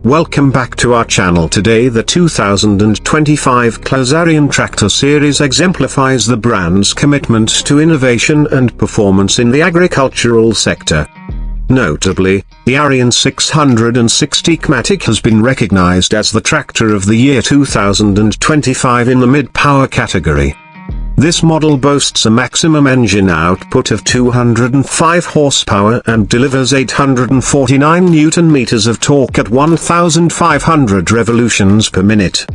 Welcome back to our channel. Today the 2025 Claas Arion tractor series exemplifies the brand's commitment to innovation and performance in the agricultural sector. Notably, the Arion 660 Cmatic has been recognized as the tractor of the year 2025 in the mid-power category. This model boasts a maximum engine output of 205 horsepower and delivers 849 Newton-meters of torque at 1,500 revolutions per minute.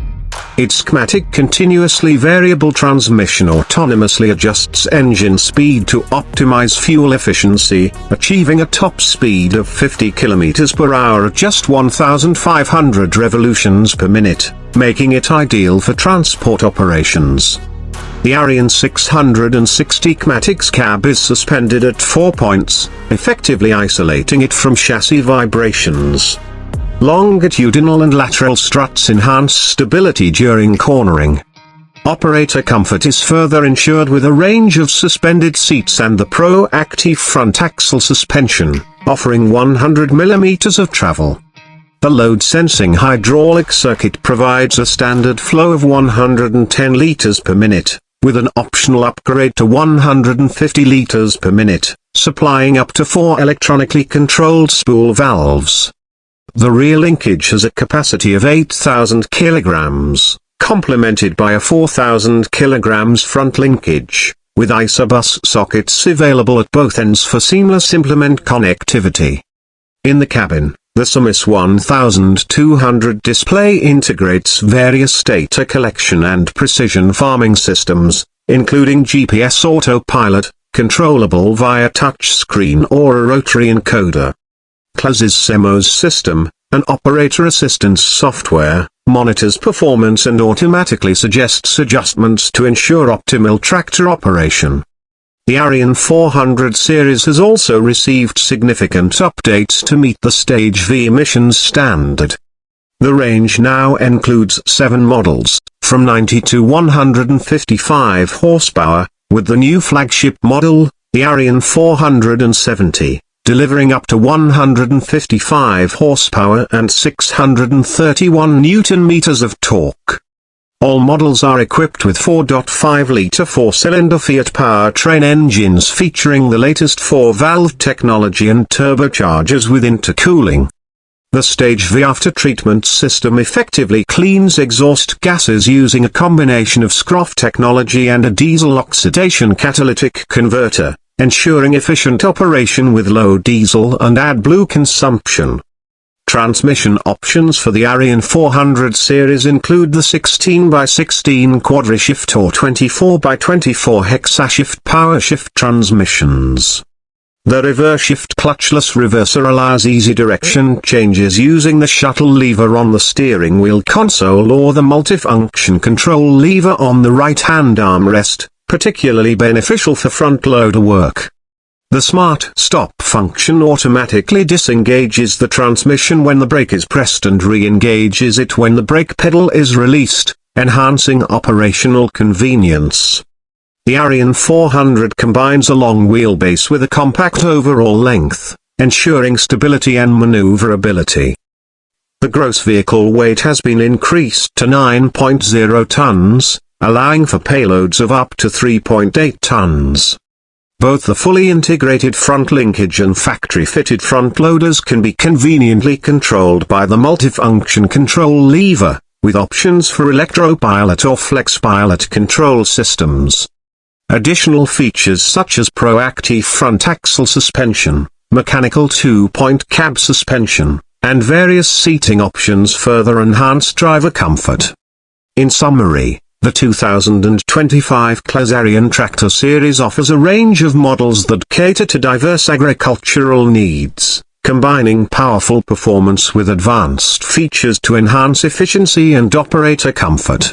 Its Cmatic continuously variable transmission autonomously adjusts engine speed to optimize fuel efficiency, achieving a top speed of 50 km per hour at just 1,500 revolutions per minute, making it ideal for transport operations. The Arion 660 Cmatic's cab is suspended at 4 points, effectively isolating it from chassis vibrations. Longitudinal and lateral struts enhance stability during cornering. Operator comfort is further ensured with a range of suspended seats and the Pro-Active front axle suspension, offering 100 mm of travel. The load-sensing hydraulic circuit provides a standard flow of 110 liters per minute, with an optional upgrade to 150 liters per minute, supplying up to 4 electronically controlled spool valves. The rear linkage has a capacity of 8,000 kilograms, complemented by a 4,000 kilograms front linkage, with ISA-bus sockets available at both ends for seamless implement connectivity. In the cabin, the Sumis 1200 display integrates various data collection and precision farming systems, including GPS autopilot, controllable via touchscreen or a rotary encoder. Claas's SEMOS system, an operator assistance software, monitors performance and automatically suggests adjustments to ensure optimal tractor operation. The Arion 400 series has also received significant updates to meet the Stage V emissions standard. The range now includes 7 models, from 90 to 155 horsepower, with the new flagship model, the Arion 470, delivering up to 155 horsepower and 631 Newton-meters of torque. All models are equipped with 4.5-liter 4-cylinder Fiat powertrain engines featuring the latest 4-valve technology and turbochargers with intercooling. The Stage V after-treatment system effectively cleans exhaust gases using a combination of SCROF technology and a diesel oxidation catalytic converter, ensuring efficient operation with low diesel and AdBlue consumption. Transmission options for the Arion 400 series include the 16x16 quadrishift or 24x24 hexashift power shift transmissions. The reverse shift clutchless reverser allows easy direction changes using the shuttle lever on the steering wheel console or the multifunction control lever on the right-hand armrest, particularly beneficial for front-loader work. The Smart Stop function automatically disengages the transmission when the brake is pressed and re-engages it when the brake pedal is released, enhancing operational convenience. The Arion 400 combines a long wheelbase with a compact overall length, ensuring stability and maneuverability. The gross vehicle weight has been increased to 9.0 tons, allowing for payloads of up to 3.8 tons. Both the fully integrated front linkage and factory-fitted front loaders can be conveniently controlled by the multifunction control lever, with options for electropilot or FlexPilot control systems. Additional features such as Pro-Active front axle suspension, mechanical 2-point cab suspension, and various seating options further enhance driver comfort. In summary, the 2025 Claas Arion tractor series offers a range of models that cater to diverse agricultural needs, combining powerful performance with advanced features to enhance efficiency and operator comfort.